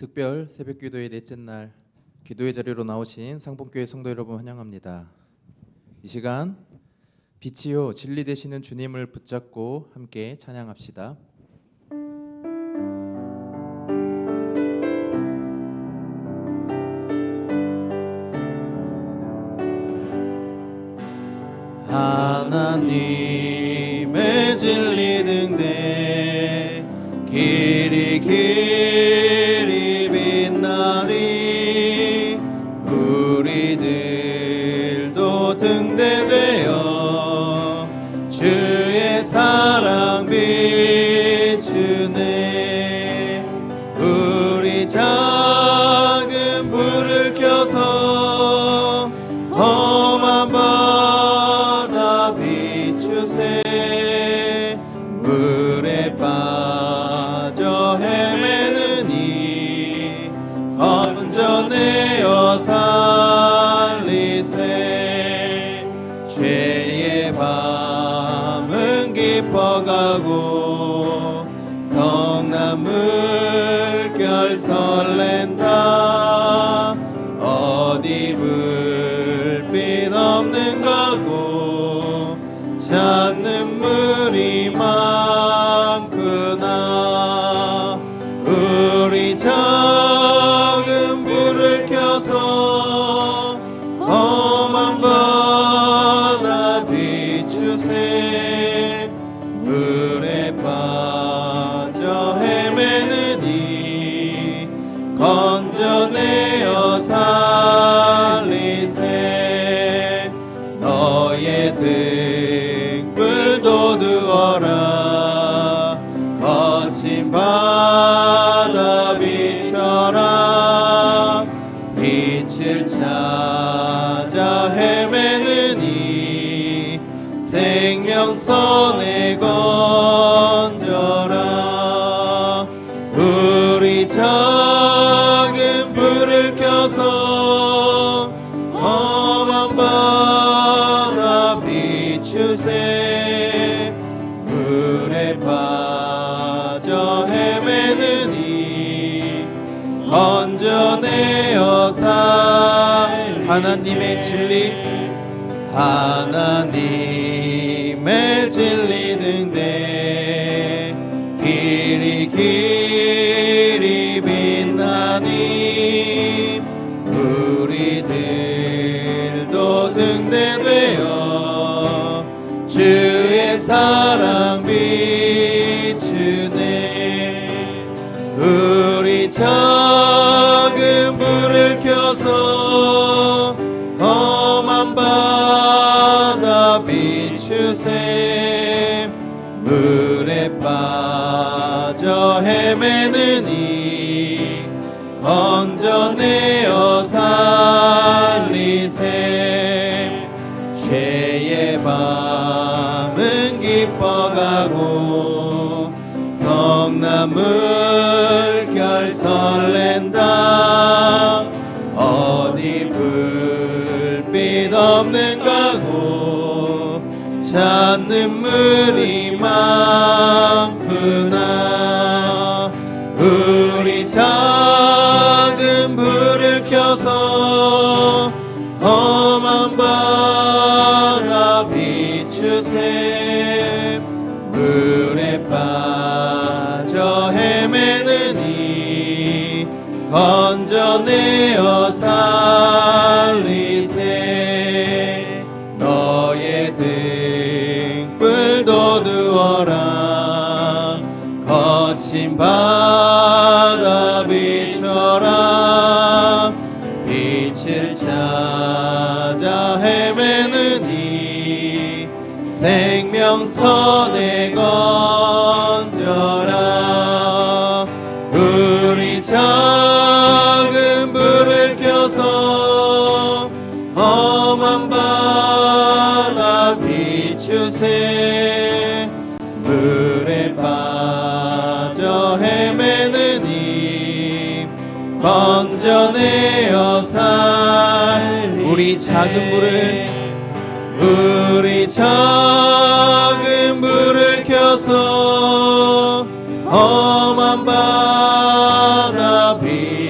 특별 새벽기도의 넷째 날 기도의 자리로 나오신 상봉교회 성도 여러분 환영합니다. 이 시간 빛이요 진리 되시는 주님을 붙잡고 함께 찬양합시다. 하나님의 진리 등대 길이 빛나리 우리들도 등대되어 주의 사랑 비추네. 우리 작은 불을 켜서 험한 바다 비추세. 물에 빠져 헤매는 이 건져내어 살리세. 죄의 밤은 깊어가고 성난 물결 설렌다. 어디 불빛 없는가 고 찾는 물이 많구나. 우리 작은 불을 켜서 험한 바다 비추세. 물에 빠져 헤매는 이 건져내어 살리세. 너의 등불도 두어라. 거친 바다 비춰라. 빛을 찾아 헤매는 이 생명선에 건져라. 우리 작은 불을 켜서 험한 바다 비추세. 물에 빠져 헤매는 이 건져내어 살. 하나님의 진리 하나님의 진리 등대 길이 빛나니 우리들도 등대되어 주의 사랑 비추네. 우리 작은 불을 켜서 험한 바다 비추세. 물에 빠져 헤매는 이 건져내어 살리세. 죄의 밤은 깊어가고 성난 물결 설렌다. 어디 불빛 없는가 고 찾는 물이 많구나. 우리 작은 불을 켜서 험한 바다 비추세. 물에 빠져 헤매는 이 건져내어 살리세. 너의 등불도 두어라. 거친 바다 비춰라. 빛을 찾아 헤매는 이 생명선에 건져라. 우리 작은 불을 켜서 험한 바다 비추세. 물에 빠져 헤매는 이 건져내어 살. 우리 작은 불을 켜서 험한 바다 비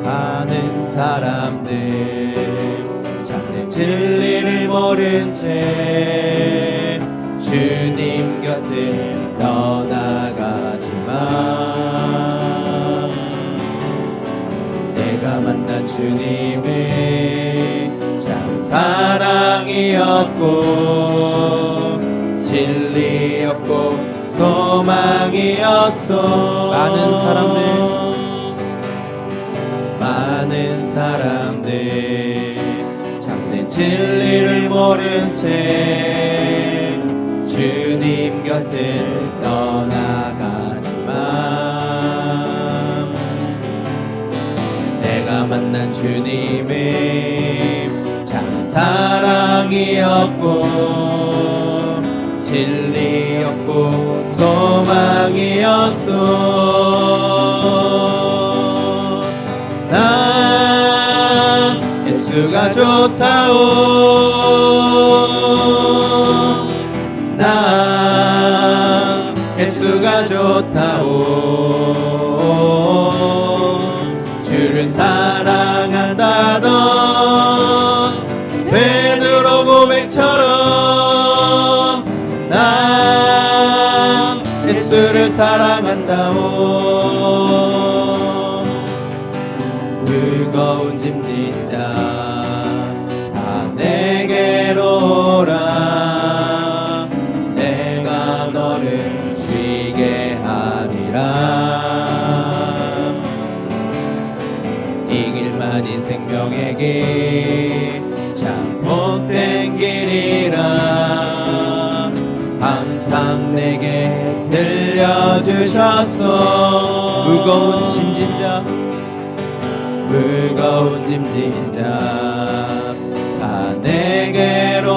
많은 사람들 참된 진리를 모른 채 주님 곁을 떠나가지만 내가 만난 주님은 참 사랑이었고 진리였고 소망이었어. 많은 사람들 참된 진리를 모른 채 주님 곁을 떠나가지만 내가 만난 주님은 참 사랑이었고 진리였고 소망이었소. 난 예수가 좋다오. 난 예수가 좋다오. 주를 사랑한다던 베드로 고백처럼 난 예수를 사랑한다오. 무거운 짐진 자 다 내게로 오라. 내가 너를 쉬게 하리라. 이 길만이 생명의 길 참 복된 길이라. 항상 내게 들려주셨소. 무거운 짐진 자 다 내게로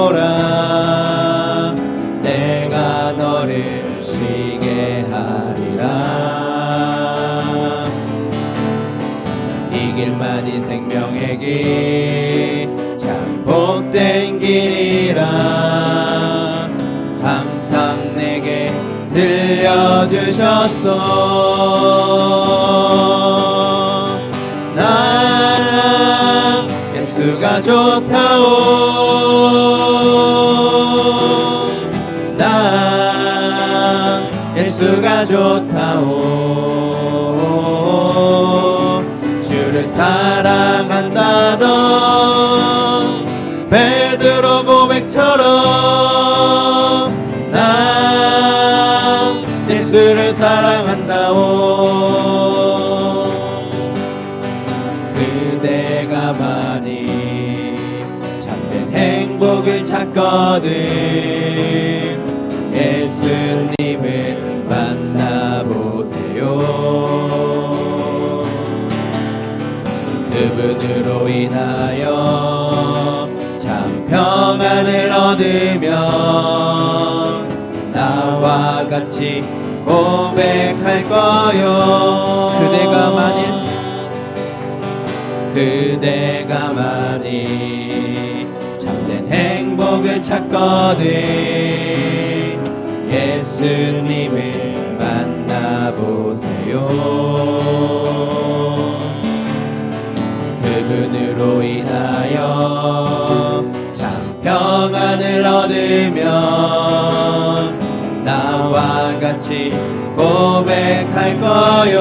오라. 내가 너를 쉬게 하리라. 이 길만이 생명의 길 참 복된 길이라. 항상 내게 들려주셨소. 난 예수가 좋다오. 난 예수가 좋다오. 주를 사랑한다던 베드로 고백처럼 난 예수를 사랑한다오. 그대가 많이 참된 행복을 찾거든 예수님을 만나보세요. 그분으로 인하여 참 평안을 얻으며 나와 같이 고백할 거요. 그대가 만일 참된 행복을 찾거든 예수님을 만나보세요. 그분으로 인하여 참 평안을 얻으며 나와 같이 고백할 거요.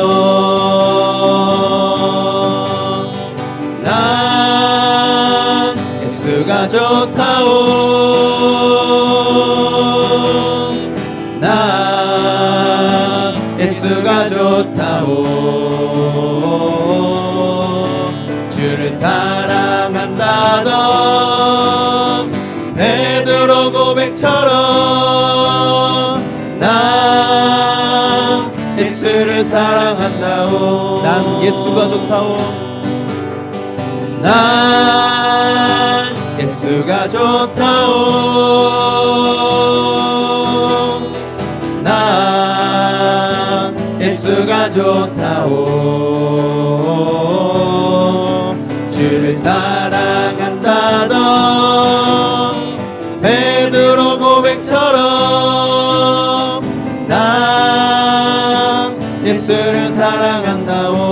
난 예수가 좋다오. 난 예수가 좋다오. 주를 사랑한다던 베드로 고백처럼 난 예수를 사랑한다오. 난 예수가 좋다오. 난 예수가 좋다오. 난 예수가 좋다오. 주를 사랑한다던 베드로 고백처럼 난 예수를 사랑한다오.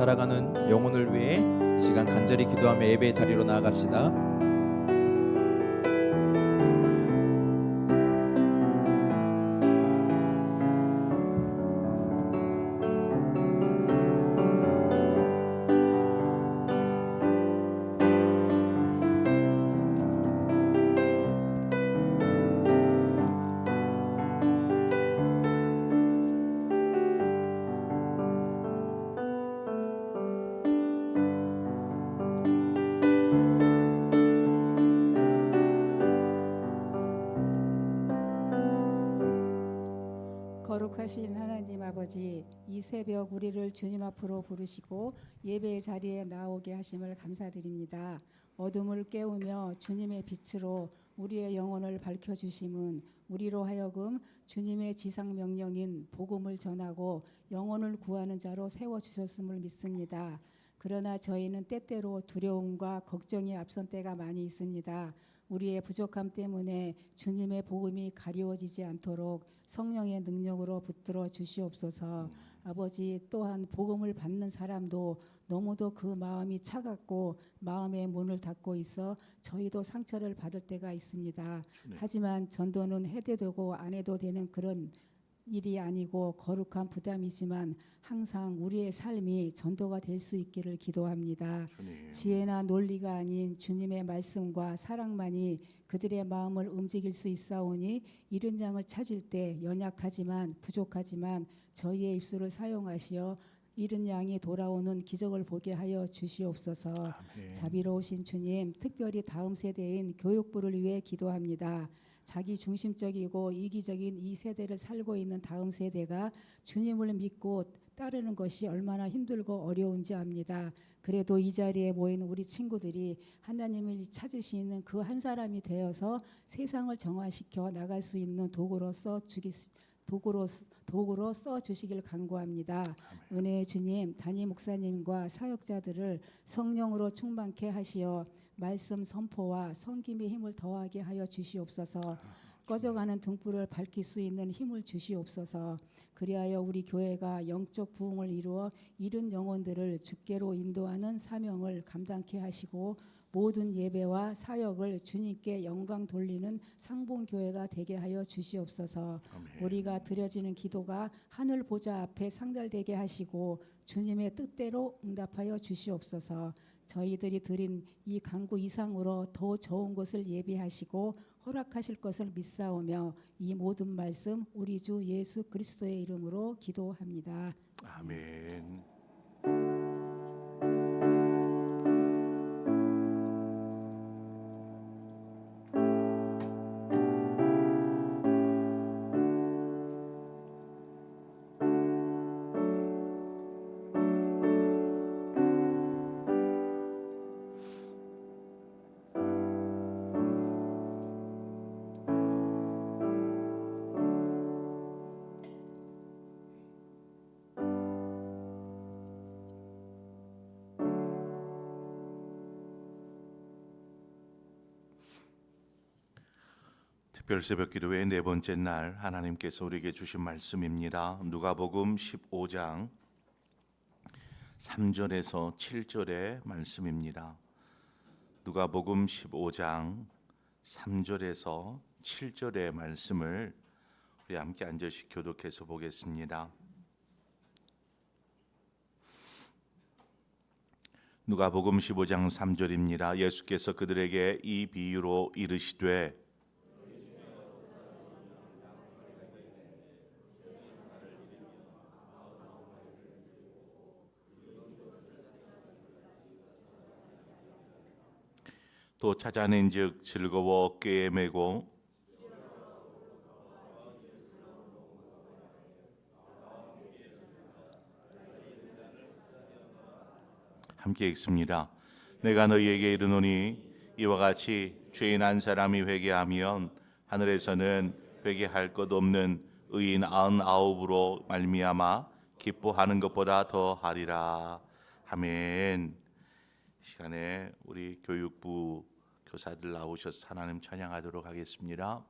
살아가는 영혼을 위해 이 시간 간절히 기도하며 예배의 자리로 나아갑시다. 거룩하신 하나님 아버지, 이 새벽 우리를 주님 앞으로 부르시고 예배의 자리에 나오게 하심을 감사드립니다. 어둠을 깨우며 주님의 빛으로 우리의 영혼을 밝혀주심은 우리로 하여금 주님의 지상 명령인 복음을 전하고 영혼을 구하는 자로 세워주셨음을 믿습니다. 그러나 저희는 때때로 두려움과 걱정이 앞선 때가 많이 있습니다. 우리의 부족함 때문에 주님의 복음이 가리워지지 않도록 성령의 능력으로 붙들어 주시옵소서. 아버지, 또한 복음을 받는 사람도 너무도 그 마음이 차갑고 마음의 문을 닫고 있어 저희도 상처를 받을 때가 있습니다. 하지만 전도는 해도 되고 안 해도 되는 그런 일이 아니고 거룩한 부담이지만 항상 우리의 삶이 전도가 될 수 있기를 기도합니다. 지혜나 논리가 아닌 주님의 말씀과 사랑만이 그들의 마음을 움직일 수 있사오니 이른 양을 찾을 때 연약하지만 부족하지만 저희의 입술을 사용하시어 이른 양이 돌아오는 기적을 보게 하여 주시옵소서. 아멘. 자비로우신 주님, 특별히 다음 세대인 교육부를 위해 기도합니다. 자기 중심적이고 이기적인 이 세대를 살고 있는 다음 세대가 주님을 믿고 따르는 것이 얼마나 힘들고 어려운지 압니다. 그래도 이 자리에 모인 우리 친구들이 하나님을 찾으시는 그 한 사람이 되어서 세상을 정화시켜 나갈 수 있는 도구로 써 주시길 간구합니다. 은혜의 주님, 담임 목사님과 사역자들을 성령으로 충만케 하시어 말씀 선포와 섬김의 힘을 더하게 하여 주시옵소서. 꺼져가는 등불을 밝힐 수 있는 힘을 주시옵소서. 그리하여 우리 교회가 영적 부흥을 이루어 이른 영혼들을 주께로 인도하는 사명을 감당케 하시고 모든 예배와 사역을 주님께 영광 돌리는 상봉교회가 되게 하여 주시옵소서. 아멘. 우리가 드려지는 기도가 하늘 보좌 앞에 상달되게 하시고 주님의 뜻대로 응답하여 주시옵소서. 저희들이 드린 이 간구 이상으로 더 좋은 것을 예비하시고 허락하실 것을 믿사오며 이 모든 말씀 우리 주 예수 그리스도의 이름으로 기도합니다. 아멘. 특별 새벽 기도회 네 번째 날 하나님께서 우리에게 주신 말씀입니다. 누가복음 15장 3절에서 7절의 말씀입니다. 누가복음 15장 3절에서 7절의 말씀을 우리 함께 앉으시 교독해서 보겠습니다. 누가복음 15장 3절입니다. 예수께서 그들에게 이 비유로 이르시되 또 찾아낸즉 즐거워 꾀에 매고 함께 읽습니다. 내가 너희에게 이르노니 이와 같이 죄인 한 사람이 회개하면 하늘에서는 회개할 것 없는 의인 99으로 말미암아 기뻐하는 것보다 더 하리라. 아멘. 이 시간에 우리 교육부 교사들 나오셔서 하나님 찬양하도록 하겠습니다.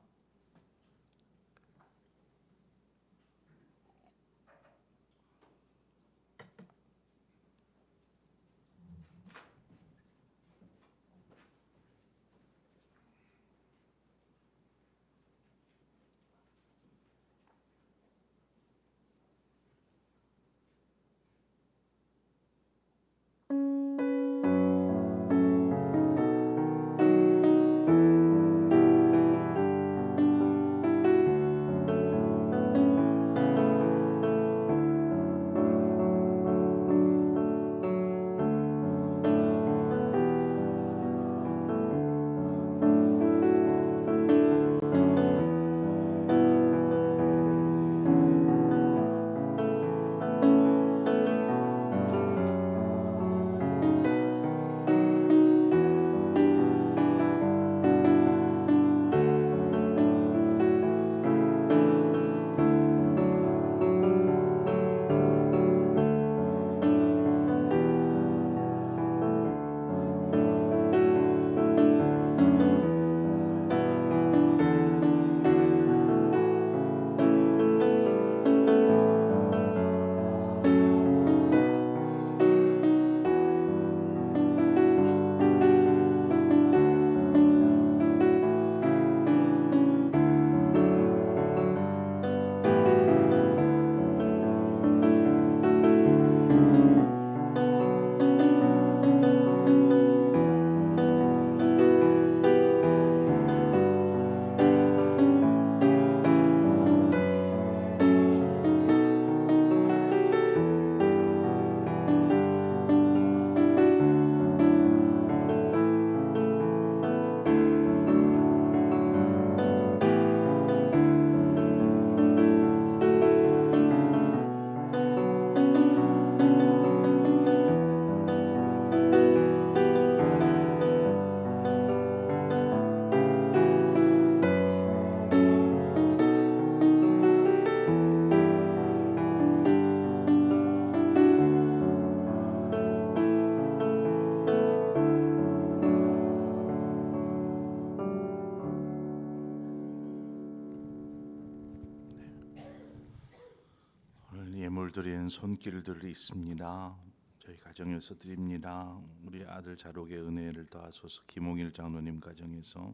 예물 드리는 손길들이 있습니다. 저희 가정에서 드립니다. 우리 아들 자록의 은혜를 더하소서. 김홍일 장로님 가정에서,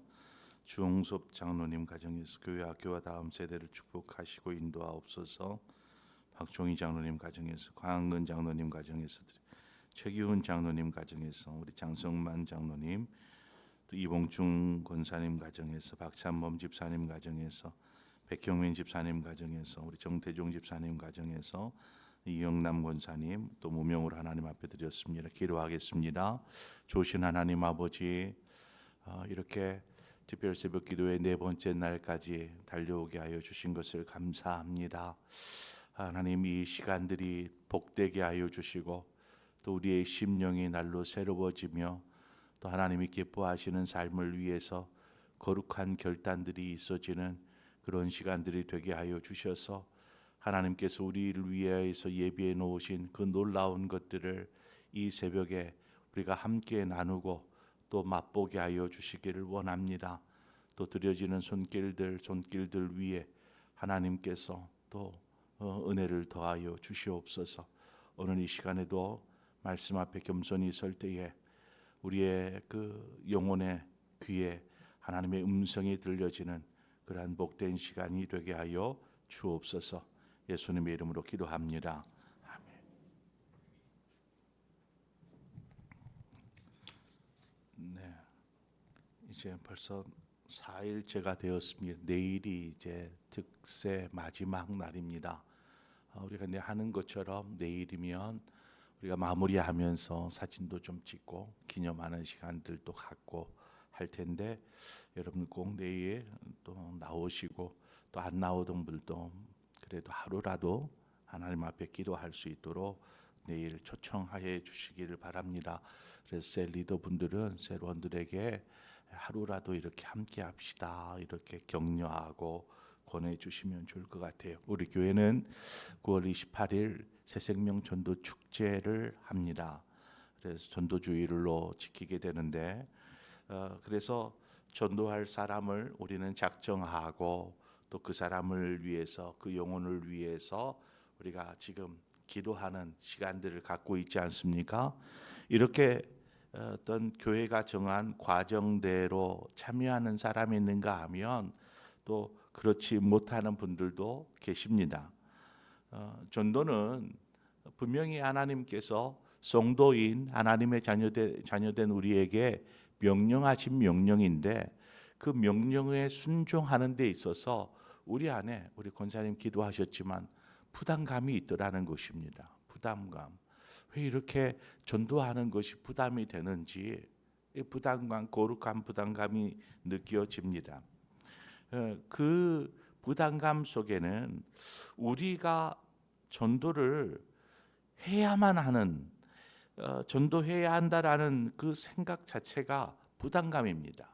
주홍섭 장로님 가정에서 교회 학교와 다음 세대를 축복하시고 인도하옵소서. 박종희 장로님 가정에서, 광은 장로님 가정에서, 최기훈 장로님 가정에서, 우리 장성만 장로님, 또 이봉중 권사님 가정에서, 박찬범 집사님 가정에서, 백형민 집사님 가정에서, 우리 정태종 집사님 가정에서, 이영남 권사님, 또 무명으로 하나님 앞에 드렸습니다. 기도하겠습니다. 좋으신 하나님 아버지, 이렇게 특별 새벽 기도의 네 번째 날까지 달려오게 하여 주신 것을 감사합니다. 하나님, 이 시간들이 복되게 하여 주시고 또 우리의 심령이 날로 새로워지며 또 하나님이 기뻐하시는 삶을 위해서 거룩한 결단들이 있어지는 그런 시간들이 되게 하여 주셔서 하나님께서 우리를 위해서 예비해 놓으신 그 놀라운 것들을 이 새벽에 우리가 함께 나누고 또 맛보게 하여 주시기를 원합니다. 또 드려지는 손길들 위에 하나님께서 또 은혜를 더하여 주시옵소서. 오늘 이 시간에도 말씀 앞에 겸손히 설 때에 우리의 그 영혼의 귀에 하나님의 음성이 들려지는 그러한 복된 시간이 되게 하여 주옵소서. 예수님의 이름으로 기도합니다. 아멘. 네, 이제 벌써 4일째가 되었습니다. 내일이 이제 특세 마지막 날입니다. 우리가 하는 것처럼 내일이면 우리가 마무리하면서 사진도 좀 찍고 기념하는 시간들도 갖고 할 텐데, 여러분 꼭 내일 또 나오시고 또 안 나오던 분들도 그래도 하루라도 하나님 앞에 기도할 수 있도록 내일 초청하여 주시기를 바랍니다. 그래서 셀 리더분들은 셀원들에게 하루라도 이렇게 함께 합시다 이렇게 격려하고 권해주시면 좋을 것 같아요. 우리 교회는 9월 28일 새생명 전도 축제를 합니다. 그래서 전도주일로 지키게 되는데, 그래서 전도할 사람을 우리는 작정하고 또 그 사람을 위해서, 그 영혼을 위해서 우리가 지금 기도하는 시간들을 갖고 있지 않습니까? 이렇게 어떤 교회가 정한 과정대로 참여하는 사람이 있는가 하면 또 그렇지 못하는 분들도 계십니다. 전도는 분명히 하나님께서 성도인 하나님의 자녀된 우리에게 명령하신 명령인데, 그 명령에 순종하는 데 있어서 우리 안에, 우리 권사님 기도하셨지만 부담감이 있더라는 것입니다. 부담감. 왜 이렇게 전도하는 것이 부담이 되는지, 이 부담감, 거룩한 부담감이 느껴집니다. 그 부담감 속에는 우리가 전도를 해야만 하는, 전도해야 한다라는 그 생각 자체가 부담감입니다.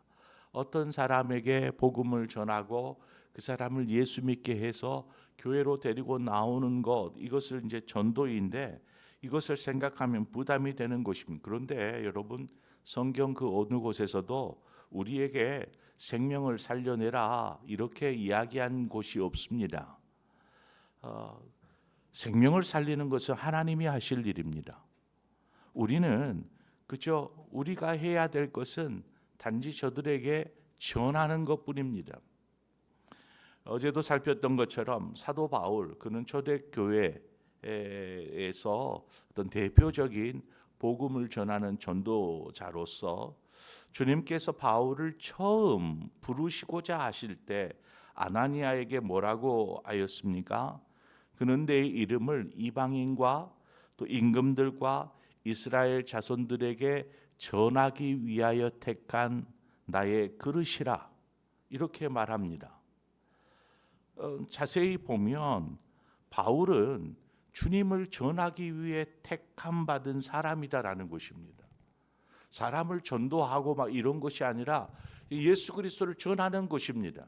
어떤 사람에게 복음을 전하고 그 사람을 예수 믿게 해서 교회로 데리고 나오는 것, 이것을 이제 전도인데, 이것을 생각하면 부담이 되는 것입니다. 그런데 여러분, 성경 그 어느 곳에서도 우리에게 생명을 살려내라 이렇게 이야기한 곳이 없습니다. 생명을 살리는 것은 하나님이 하실 일입니다. 우리는 그저 우리가 해야 될 것은 단지 저들에게 전하는 것뿐입니다. 어제도 살폈던 것처럼 사도 바울, 그는 초대교회에서 어떤 대표적인 복음을 전하는 전도자로서 주님께서 바울을 처음 부르시고자 하실 때 아나니아에게 뭐라고 하였습니까? 그는 내 이름을 이방인과 또 임금들과 이스라엘 자손들에게 전하기 위하여 택한 나의 그릇이라, 이렇게 말합니다. 자세히 보면 바울은 주님을 전하기 위해 택함 받은 사람이다라는 것입니다. 사람을 전도하고 막 이런 것이 아니라 예수 그리스도를 전하는 것입니다.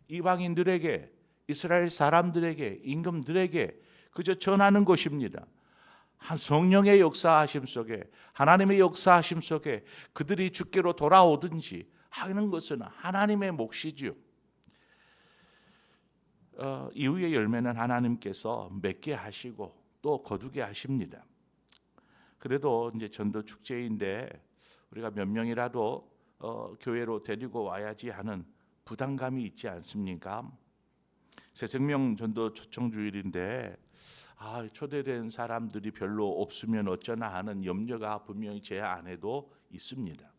이방인들에게, 이스라엘 사람들에게, 임금들에게 그저 전하는 것입니다. 한 성령의 역사하심 속에, 하나님의 역사하심 속에 그들이 주께로 돌아오든지 하는 것은 하나님의 몫이지요. 이후의 열매는 하나님께서 맺게 하시고 또 거두게 하십니다. 그래도 이제 전도 축제인데 우리가 몇 명이라도 교회로 데리고 와야지 하는 부담감이 있지 않습니까? 새생명 전도 초청주일인데 초대된 사람들이 별로 없으면 어쩌나 하는 염려가 분명히 제 안에도 있습니다.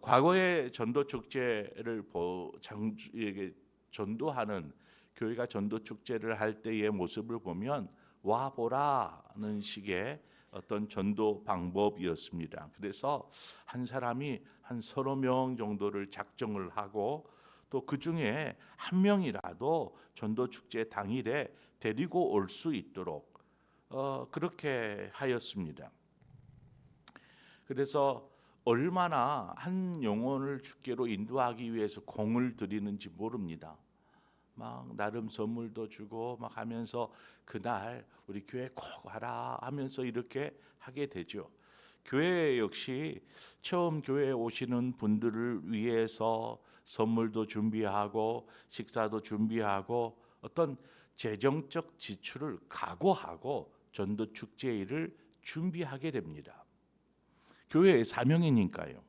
과거의 전도 축제를 장주에게 전도하는 교회가 전도 축제를 할 때의 모습을 보면 와 보라는 식의 어떤 전도 방법이었습니다. 그래서 한 사람이 한 30명 정도를 작정을 하고 또 그 중에 한 명이라도 전도 축제 당일에 데리고 올 수 있도록 그렇게 하였습니다. 그래서 얼마나 한 영혼을 주께로 인도하기 위해서 공을 들이는지 모릅니다. 막 나름 선물도 주고 막 하면서 그날 우리 교회 꼭 와라 하면서 이렇게 하게 되죠. 교회 역시 처음 교회에 오시는 분들을 위해서 선물도 준비하고 식사도 준비하고 어떤 재정적 지출을 각오하고 전도 축제일을 준비하게 됩니다. 교회의 사명이니까요.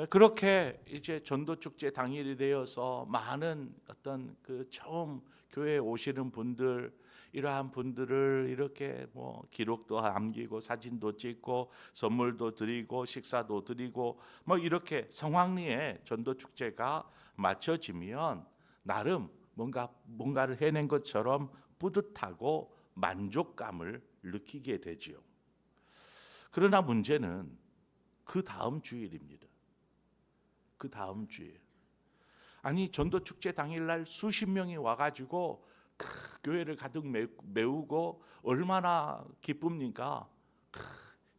그렇게 이제 전도 축제 당일이 되어서 많은 어떤 그 처음 교회에 오시는 분들 이러한 분들을 이렇게 뭐 기록도 남기고 사진도 찍고 선물도 드리고 식사도 드리고 뭐 이렇게 성황리에 전도 축제가 마쳐지면 나름 뭔가를 해낸 것처럼 뿌듯하고 만족감을 느끼게 되지요. 그러나 문제는 그 다음 주일입니다. 그 다음 주일. 아니 전도 축제 당일날 수십 명이 와가지고 교회를 가득 메우고 얼마나 기쁩니까?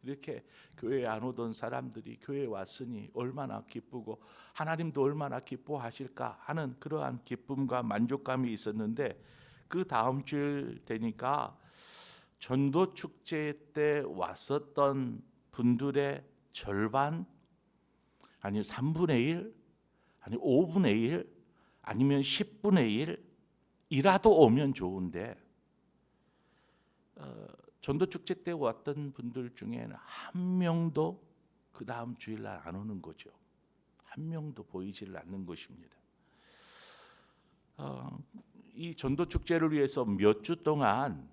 이렇게 교회에 안 오던 사람들이 교회에 왔으니 얼마나 기쁘고 하나님도 얼마나 기뻐하실까 하는 그러한 기쁨과 만족감이 있었는데 그 다음 주일 되니까 전도 축제 때 왔었던 분들의 절반 아니 3분의 1 아니 5분의 1 아니면 10분의 1 이라도 오면 좋은데 전도축제 때 왔던 분들 중에는 한 명도 그 다음 주일날 안 오는 거죠. 한 명도 보이질 않는 것입니다. 이 전도축제를 위해서 몇 주 동안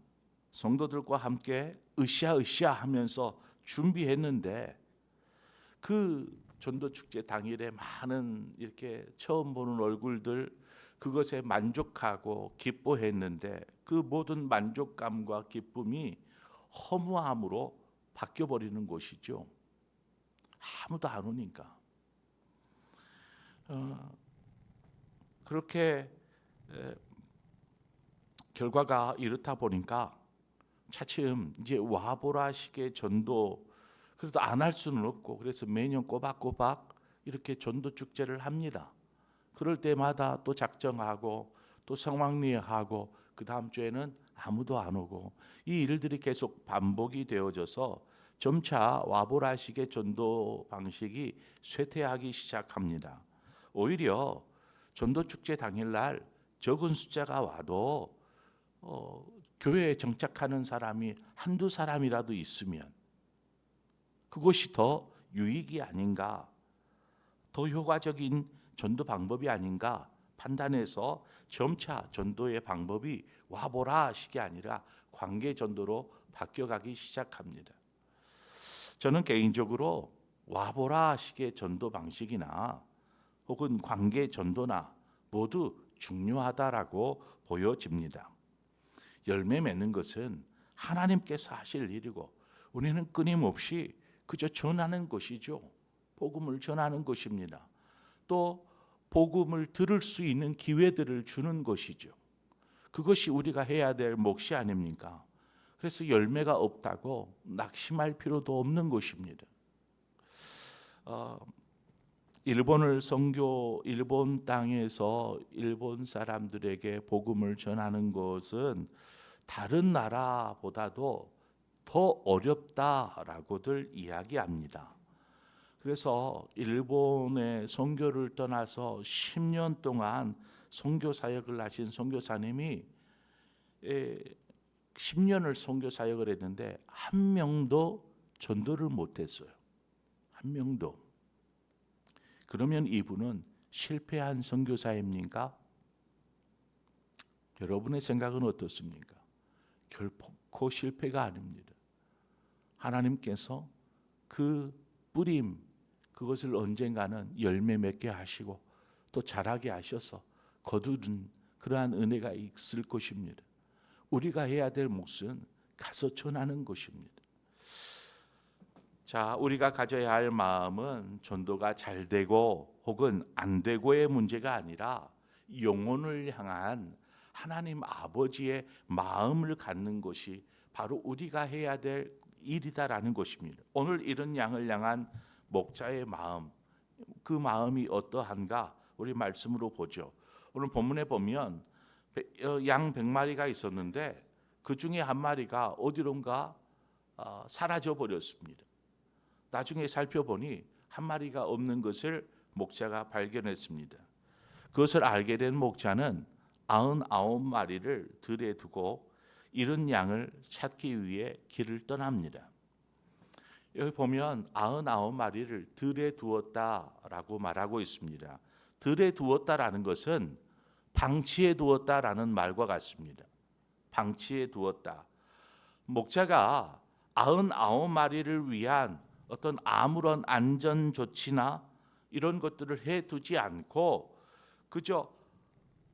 성도들과 함께 으쌰으쌰 하면서 준비했는데 그 전도축제 당일에 많은 이렇게 처음 보는 얼굴들 그것에 만족하고 기뻐했는데 그 모든 만족감과 기쁨이 허무함으로 바뀌어버리는 것이죠. 아무도 안 오니까. 그렇게 결과가 이렇다 보니까 차츰 이제 와보라식의 전도 그래도 안 할 수는 없고 그래서 매년 꼬박꼬박 이렇게 전도 축제를 합니다. 그럴 때마다 또 작정하고 또 성황리에 하고 그 다음 주에는 아무도 안 오고 이 일들이 계속 반복이 되어져서 점차 와보라식의 전도 방식이 쇠퇴하기 시작합니다. 오히려 전도 축제 당일날 적은 숫자가 와도 교회에 정착하는 사람이 한두 사람이라도 있으면 그것이 더 유익이 아닌가, 더 효과적인 전도 방법이 아닌가 판단해서 점차 전도의 방법이 와보라 식이 아니라 관계 전도로 바뀌어가기 시작합니다. 저는 개인적으로 와보라 식의 전도 방식이나 혹은 관계 전도나 모두 중요하다라고 보여집니다. 열매 맺는 것은 하나님께서 하실 일이고 우리는 끊임없이 그저 전하는 것이죠. 복음을 전하는 것입니다. 또 복음을 들을 수 있는 기회들을 주는 것이죠. 그것이 우리가 해야 될 몫이 아닙니까? 그래서 열매가 없다고 낙심할 필요도 없는 것입니다. 일본 땅에서 일본 사람들에게 복음을 전하는 것은 다른 나라보다도 더 어렵다라고들 이야기합니다. 그래서 일본의 선교를 떠나서 10년 동안 선교 사역을 하신 선교사님이 10년을 선교 사역을 했는데 한 명도 전도를 못했어요. 한 명도. 그러면 이분은 실패한 선교사입니까? 여러분의 생각은 어떻습니까? 결코 실패가 아닙니다. 하나님께서 그 뿌림, 그것을 언젠가는 열매 맺게 하시고 또 자라게 하셔서 거두는 그러한 은혜가 있을 것입니다. 우리가 해야 될 몫은 가서 전하는 것입니다. 자, 우리가 가져야 할 마음은 전도가 잘 되고 혹은 안 되고의 문제가 아니라 영혼을 향한 하나님 아버지의 마음을 갖는 것이 바로 우리가 해야 될 일이다라는 것입니다. 오늘 이런 양을 향한 목자의 마음, 그 마음이 어떠한가 우리 말씀으로 보죠. 오늘 본문에 보면 양 100마리가 있었는데 그 중에 한 마리가 어디론가 사라져 버렸습니다. 나중에 살펴보니 한 마리가 없는 것을 목자가 발견했습니다. 그것을 알게 된 목자는 99마리를 들에 두고 잃은 양을 찾기 위해 길을 떠납니다. 여기 보면 99마리를 들에 두었다라고 말하고 있습니다. 들에 두었다라는 것은 방치해 두었다라는 말과 같습니다. 방치해 두었다. 목자가 99마리를 위한 어떤 아무런 안전 조치나 이런 것들을 해두지 않고 그저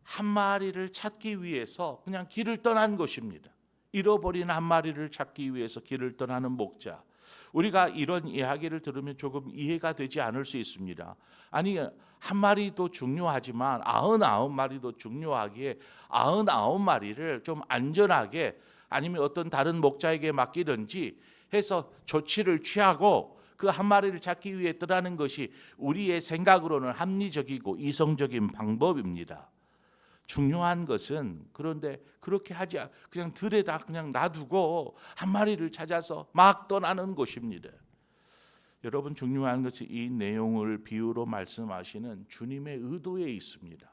한 마리를 찾기 위해서 그냥 길을 떠난 것입니다. 잃어버린 한 마리를 찾기 위해서 길을 떠나는 목자. 우리가 이런 이야기를 들으면 조금 이해가 되지 않을 수 있습니다. 아니, 한 마리도 중요하지만 99마리도 중요하기에 99마리를 좀 안전하게 아니면 어떤 다른 목자에게 맡기든지 해서 조치를 취하고 그 한 마리를 찾기 위해 떠나는 것이 우리의 생각으로는 합리적이고 이성적인 방법입니다. 중요한 것은 그런데 그렇게 하지 그냥 들에다 그냥 놔두고 한 마리를 찾아서 막 떠나는 것입니다. 여러분, 중요한 것이 이 내용을 비유로 말씀하시는 주님의 의도에 있습니다.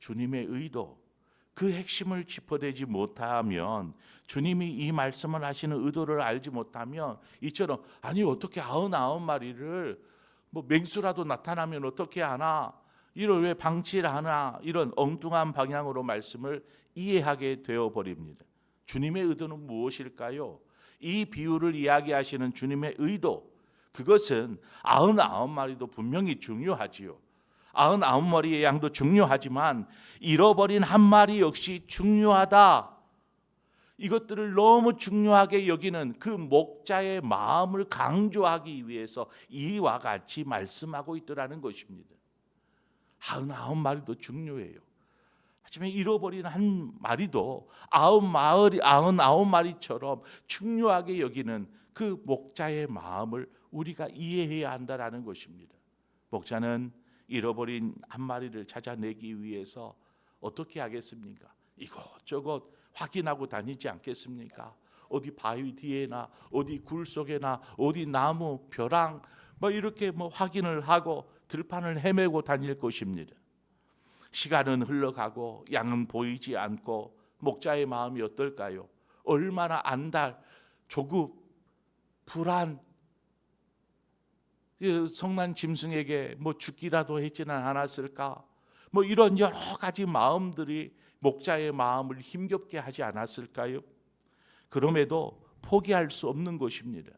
주님의 의도, 그 핵심을 짚어내지 못하면, 주님이 이 말씀을 하시는 의도를 알지 못하면 이처럼 아니 어떻게 99마리를 뭐 맹수라도 나타나면 어떻게 하나, 이걸 왜 방치를 하나, 이런 엉뚱한 방향으로 말씀을 이해하게 되어버립니다. 주님의 의도는 무엇일까요? 이 비유를 이야기하시는 주님의 의도, 그것은 99마리도 분명히 중요하지요. 99마리의 양도 중요하지만 잃어버린 한 마리 역시 중요하다. 이것들을 너무 중요하게 여기는 그 목자의 마음을 강조하기 위해서 이와 같이 말씀하고 있더라는 것입니다. 99마리도 중요해요. 하지만 잃어버린 한 마리도 99마리처럼 중요하게 여기는 그 목자의 마음을 우리가 이해해야 한다는 것입니다. 목자는 잃어버린 한 마리를 찾아내기 위해서 어떻게 하겠습니까? 이것저것 확인하고 다니지 않겠습니까? 어디 바위 뒤에나 어디 굴 속에나 어디 나무 벼랑 뭐 이렇게 확인을 하고 들판을 헤매고 다닐 것입니다. 시간은 흘러가고 양은 보이지 않고 목자의 마음이 어떨까요? 얼마나 안달, 조급, 불안, 성난 짐승에게 죽기라도 했지는 않았을까? 이런 여러 가지 마음들이 목자의 마음을 힘겹게 하지 않았을까요? 그럼에도 포기할 수 없는 것입니다.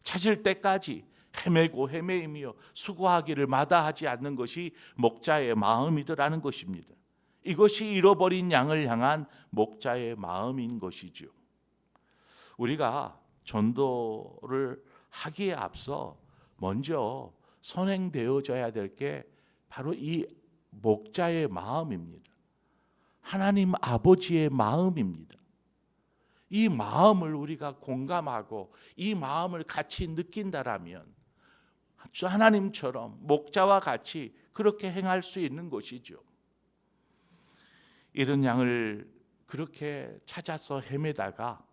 찾을 때까지 헤매고 헤매이며 수고하기를 마다하지 않는 것이 목자의 마음이더라는 것입니다. 이것이 잃어버린 양을 향한 목자의 마음인 것이죠. 우리가 전도를 하기에 앞서 먼저 선행되어져야 될 게 바로 이 목자의 마음입니다. 하나님 아버지의 마음입니다. 이 마음을 우리가 공감하고 이 마음을 같이 느낀다라면 하나님처럼 목자와 같이 그렇게 행할 수 있는 것이죠. 잃은 양을 그렇게 찾아서 헤매다가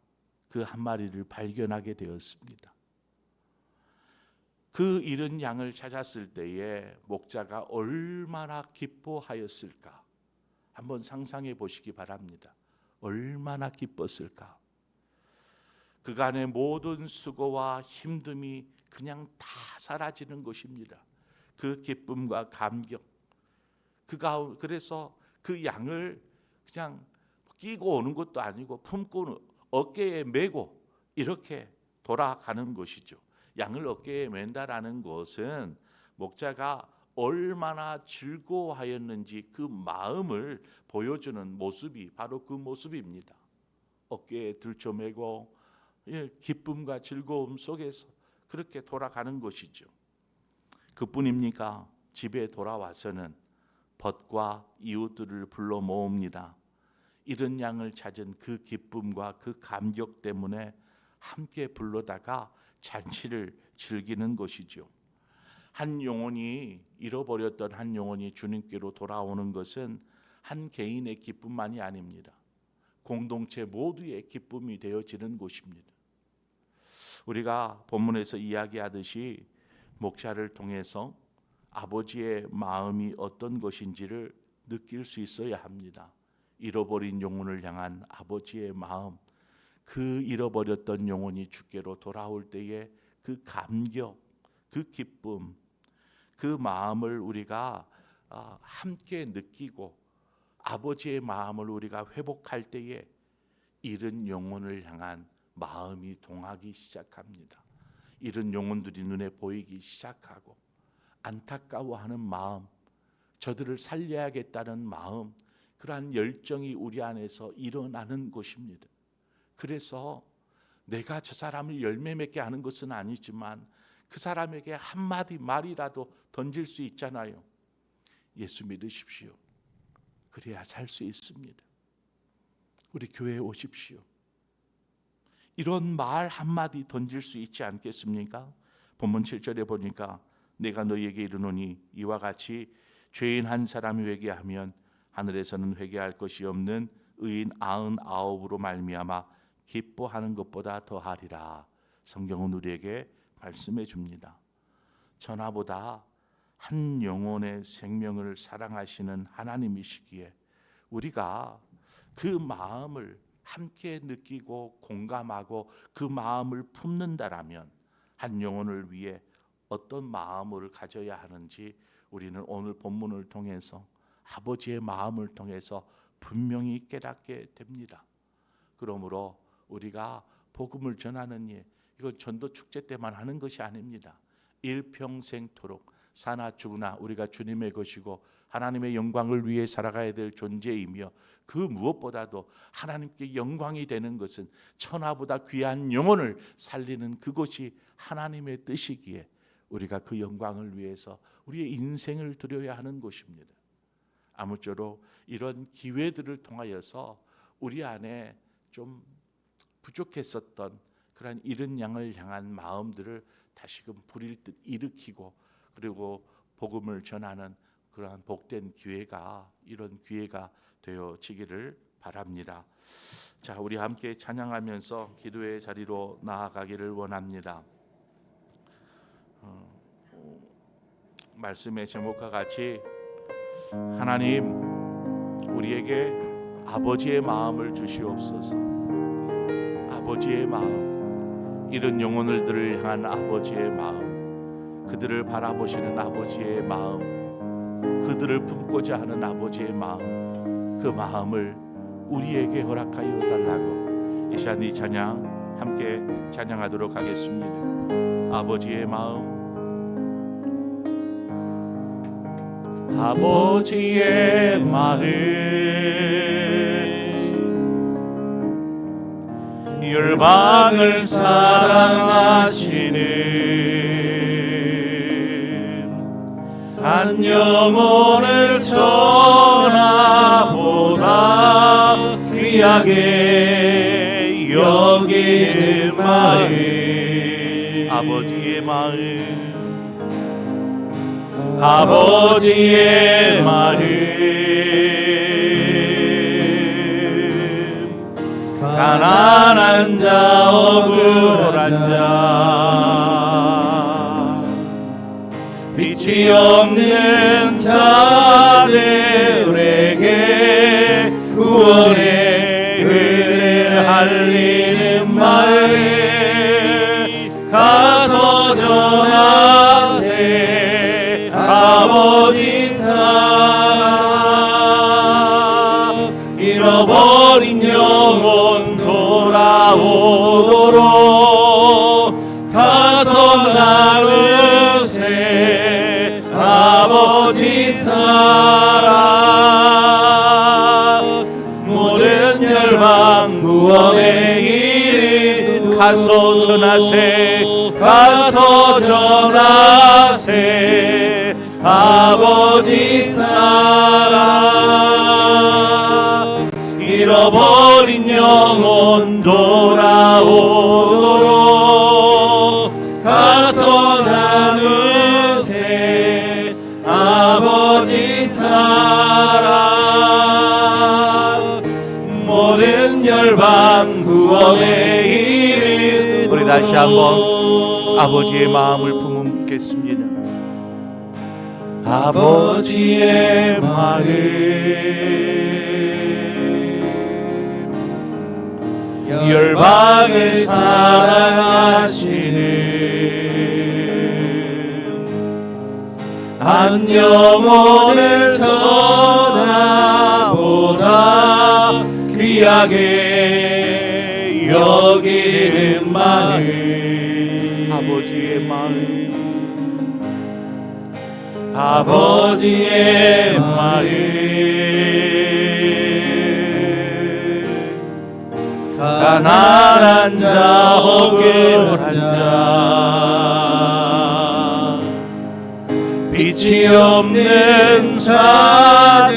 그 한 마리를 발견하게 되었습니다. 그 잃은 양을 찾았을 때에 목자가 얼마나 기뻐하였을까 한번 상상해 보시기 바랍니다. 얼마나 기뻤을까. 그간의 모든 수고와 힘듦이 그냥 다 사라지는 것입니다. 그 기쁨과 감격. 그래서 그 양을 그냥 끼고 오는 것도 아니고 품고 어깨에 메고 이렇게 돌아가는 것이죠. 양을 어깨에 맨다라는 것은 목자가 얼마나 즐거워하였는지 그 마음을 보여주는 모습이 바로 그 모습입니다. 어깨에 들쳐매고 기쁨과 즐거움 속에서 그렇게 돌아가는 것이죠. 그뿐입니까? 집에 돌아와서는 벗과 이웃들을 불러 모읍니다. 잃은 양을 찾은 그 기쁨과 그 감격 때문에 함께 불러다가 잔치를 즐기는 것이죠. 한 영혼이 잃어버렸던 한 영혼이 주님께로 돌아오는 것은 한 개인의 기쁨만이 아닙니다. 공동체 모두의 기쁨이 되어지는 것입니다. 우리가 본문에서 이야기하듯이 목자를 통해서 아버지의 마음이 어떤 것인지를 느낄 수 있어야 합니다. 잃어버린 영혼을 향한 아버지의 마음, 그 잃어버렸던 영혼이 주께로 돌아올 때의 그 감격, 그 기쁨, 그 마음을 우리가 함께 느끼고 아버지의 마음을 우리가 회복할 때에 잃은 영혼을 향한 마음이 동하기 시작합니다. 잃은 영혼들이 눈에 보이기 시작하고 안타까워하는 마음, 저들을 살려야겠다는 마음, 그러한 열정이 우리 안에서 일어나는 것입니다. 그래서 내가 저 사람을 열매 맺게 하는 것은 아니지만 그 사람에게 한마디 말이라도 던질 수 있잖아요. 예수 믿으십시오. 그래야 살 수 있습니다. 우리 교회에 오십시오. 이런 말 한마디 던질 수 있지 않겠습니까? 본문 7절에 보니까 내가 너희에게 이르노니 이와 같이 죄인 한 사람이 회개하면 하늘에서는 회개할 것이 없는 의인 99으로 말미암아 기뻐하는 것보다 더하리라. 성경은 우리에게 말씀해 줍니다. 천하보다 한 영혼의 생명을 사랑하시는 하나님이시기에 우리가 그 마음을 함께 느끼고 공감하고 그 마음을 품는다라면 한 영혼을 위해 어떤 마음을 가져야 하는지 우리는 오늘 본문을 통해서 아버지의 마음을 통해서 분명히 깨닫게 됩니다. 그러므로 우리가 복음을 전하는 일, 이건 전도 축제 때만 하는 것이 아닙니다. 일평생토록 사나 죽으나 우리가 주님의 것이고 하나님의 영광을 위해 살아가야 될 존재이며 그 무엇보다도 하나님께 영광이 되는 것은 천하보다 귀한 영혼을 살리는 그것이 하나님의 뜻이기에 우리가 그 영광을 위해서 우리의 인생을 드려야 하는 것입니다. 아무쪼록 이런 기회들을 통하여서 우리 안에 좀 부족했었던 그런 잃은 양을 향한 마음들을 다시금 불일 듯 일으키고 그리고 복음을 전하는 그러한 복된 기회가 이런 기회가 되어지기를 바랍니다. 자, 우리 함께 찬양하면서 기도의 자리로 나아가기를 원합니다. 말씀의 제목과 같이 하나님 우리에게 아버지의 마음을 주시옵소서. 아버지의 마음, 이런 영혼들을 향한 아버지의 마음, 그들을 바라보시는 아버지의 마음, 그들을 품고자 하는 아버지의 마음, 그 마음을 우리에게 허락하여 달라고 이 시간 이 찬양 함께 찬양하도록 하겠습니다. 아버지의 마음, 아버지의 마음, 열방을 사랑하시는 한 영혼을 천하보다 귀하게 여기는 마음, 아버지의 마음, 아버지의 마음, 가난한 자 억울한 자 빛이 없는 자들에게 구원의 잃어버린 영혼 돌아오도록 가서 나누세 아버지 사랑 모든 열방 구원의 일 가서 전하세 가서 전하세 아버지 사랑 잃어버린 영혼 돌아오도록 가서 나누세 아버지 사랑 모든 열방 구원의 이름. 우리 다시 한번 아버지의 마음을 품겠습니다. 아버지의 마음 열방을 사랑하시는 한 영혼을 전하보다 귀하게 여기는 마음 아버지의 마음 아버지의 마음 가난한 자 억울한 자 빛이 없는 자들에게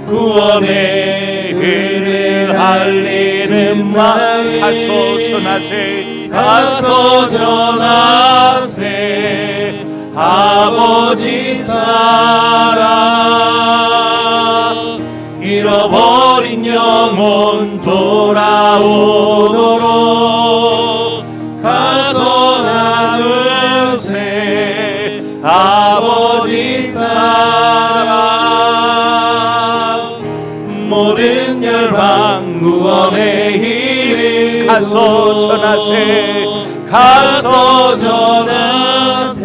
구원의 은혜를 알리는 마음 가서 전하세 가서 전하세 아버지 사랑 잃어버린 영혼 돌아오도록 가서 나누세 아버지 사랑 모든 열방 구원의 이름 가서 전하세 가서 전하세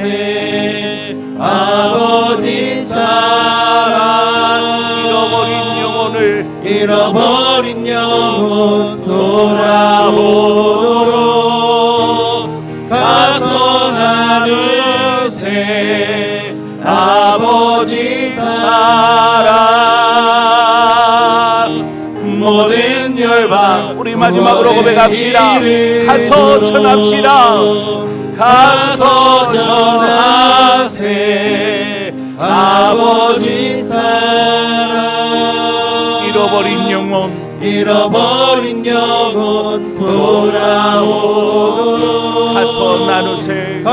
아버지 사랑 잃어버린 영혼 돌아오도록 가서 나누세 아버지 사랑 모든 열방. 우리 마지막으로 고백합시다. 가서 전합시다. 가서 전하세 아버지 사랑 잃어버린 영혼 돌아오도록 가서 나누세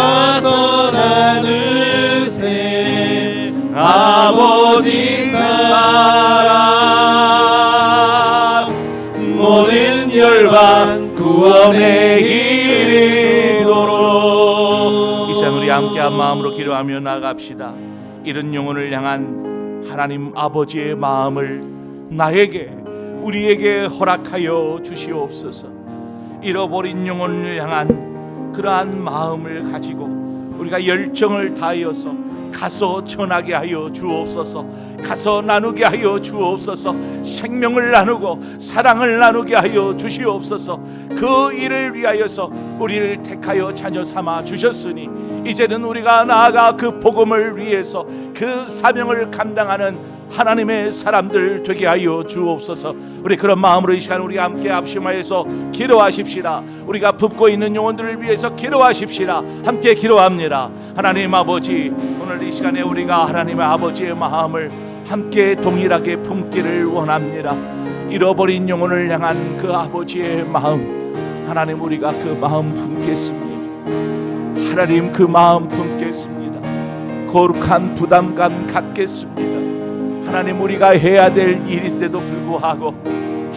아버지 사랑 모든 열방 구원에 이르도록. 이 시간 우리 함께 한 마음으로 기도하며 나갑시다. 이런 영혼을 향한 하나님 아버지의 마음을 나에게 우리에게 허락하여 주시옵소서. 잃어버린 영혼을 향한 그러한 마음을 가지고 우리가 열정을 다하여서 가서 전하게 하여 주옵소서. 가서 나누게 하여 주옵소서. 생명을 나누고 사랑을 나누게 하여 주시옵소서. 그 일을 위하여서 우리를 택하여 자녀 삼아 주셨으니 이제는 우리가 나아가 그 복음을 위해서 그 사명을 감당하는 하나님의 사람들 되게 하여 주옵소서. 우리 그런 마음으로 이 시간 우리 함께 합심하여서 기도하십시다. 우리가 붓고 있는 영혼들을 위해서 기도하십시다. 함께 기도합니다. 하나님 아버지, 오늘 이 시간에 우리가 하나님의 아버지의 마음을 함께 동일하게 품기를 원합니다. 잃어버린 영혼을 향한 그 아버지의 마음, 하나님 우리가 그 마음 품겠습니다. 하나님 그 마음 품겠습니다. 거룩한 부담감 갖겠습니다. 하나님 우리가 해야 될 일인데도 불구하고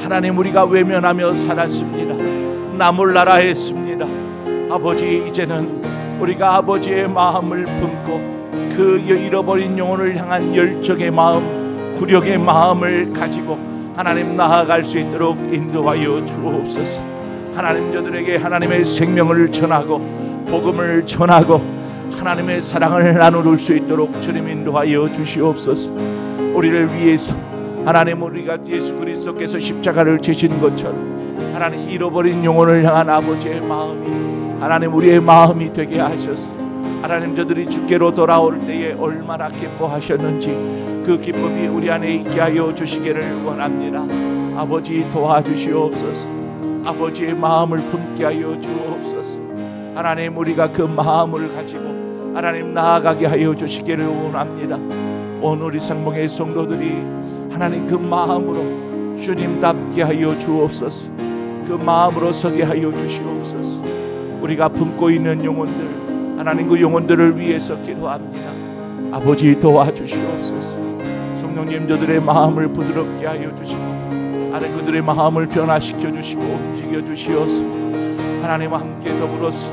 하나님 우리가 외면하며 살았습니다. 나 몰라라 했습니다. 아버지, 이제는 우리가 아버지의 마음을 품고 그 잃어버린 영혼을 향한 열정의 마음, 굴욕의 마음을 가지고 하나님 나아갈 수 있도록 인도하여 주옵소서. 하나님 저들에게 하나님의 생명을 전하고 복음을 전하고 하나님의 사랑을 나눌 수 있도록 주님 인도하여 주시옵소서. 우리를 위해서 하나님, 우리가 예수 그리스도께서 십자가를 지신 것처럼 하나님, 잃어버린 영혼을 향한 아버지의 마음이 하나님 우리의 마음이 되게 하셨어. 하나님, 저들이 주께로 돌아올 때에 얼마나 기뻐하셨는지 그 기쁨이 우리 안에 있게 하여 주시기를 원합니다. 아버지, 도와주시옵소서. 아버지의 마음을 품게 하여 주옵소서. 하나님, 우리가 그 마음을 가지고 하나님 나아가게 하여 주시기를 원합니다. 오늘 우리 상봉의 성도들이 하나님 그 마음으로 주님 닮게 하여 주옵소서. 그 마음으로 서게 하여 주시옵소서. 우리가 품고 있는 영혼들, 하나님 그 영혼들을 위해서 기도합니다. 아버지, 도와주시옵소서. 성령님, 저들의 마음을 부드럽게 하여 주시고 하나님 그들의 마음을 변화시켜 주시고 움직여 주시옵소서. 하나님 함께 더불어서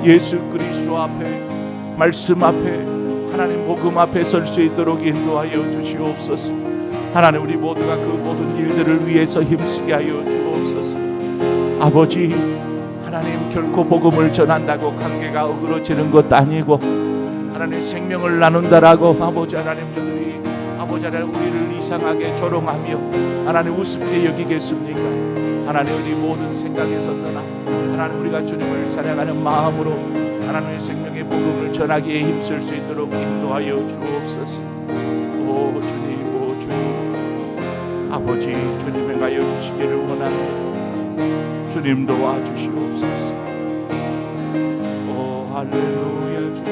예수 그리스도 앞에, 말씀 앞에, 하나님 복음 앞에 설 수 있도록 인도하여 주시옵소서. 하나님, 우리 모두가 그 모든 일들을 위해서 힘쓰게 하여 주옵소서. 아버지, 하나님 결코 복음을 전한다고 관계가 어그러지는 것도 아니고 하나님 생명을 나눈다라고 아버지 하나님, 저들이 아버지 하나님 우리를 이상하게 조롱하며 하나님 우습게 여기겠습니까? 하나님, 우리 모든 생각에서 떠나 하나님 우리가 주님을 사랑하는 마음으로 하나님의 생명의 복음을 전하기에 힘쓸 수 있도록 인도하여 주옵소서. 오 주님, 오 주님, 아버지, 주님 행하여 주시기를 원합니다. 주님 도와주시옵소서. 오 할렐루야. 주님,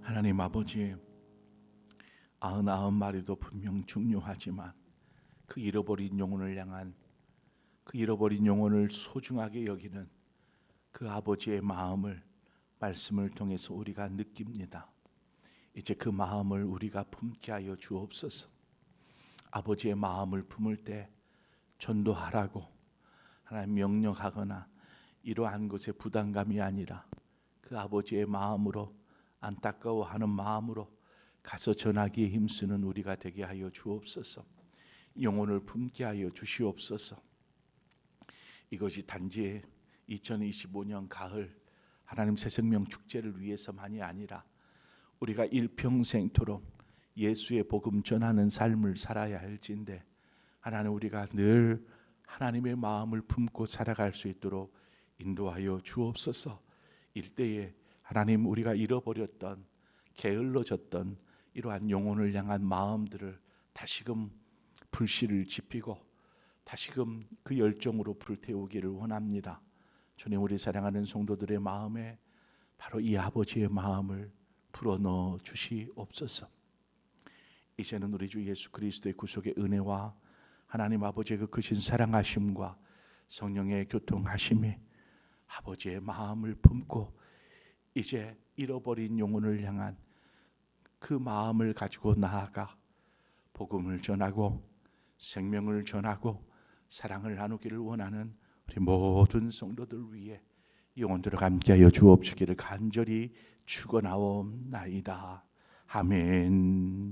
하나님 아버지, 99마리도 분명 중요하지만 그 잃어버린 영혼을 향한, 그 잃어버린 영혼을 소중하게 여기는 그 아버지의 마음을 말씀을 통해서 우리가 느낍니다. 이제 그 마음을 우리가 품게 하여 주옵소서. 아버지의 마음을 품을 때 전도하라고 하나님 명령하거나 이러한 것에 부담감이 아니라 그 아버지의 마음으로, 안타까워하는 마음으로 가서 전하기에 힘쓰는 우리가 되게 하여 주옵소서. 영혼을 품게 하여 주시옵소서. 이것이 단지 2025년 가을 하나님 새생명 축제를 위해서만이 아니라 우리가 일평생토록 예수의 복음 전하는 삶을 살아야 할진데 하나님, 우리가 늘 하나님의 마음을 품고 살아갈 수 있도록 인도하여 주옵소서. 일대에 하나님, 우리가 잃어버렸던, 게을러졌던 이러한 영혼을 향한 마음들을 다시금 불씨를 지피고 다시금 그 열정으로 불태우기를 원합니다. 주님, 우리 사랑하는 성도들의 마음에 바로 이 아버지의 마음을 불어넣어 주시옵소서. 이제는 우리 주 예수 그리스도의 구속의 은혜와 하나님 아버지의 그 크신 사랑하심과 성령의 교통하심이 아버지의 마음을 품고 이제 잃어버린 영혼을 향한 그 마음을 가지고 나아가 복음을 전하고 생명을 전하고 사랑을 나누기를 원하는 우리 모든 성도들 위해 영혼들을 함께하여 주옵시기를 간절히 축원하옵나이다. 아멘.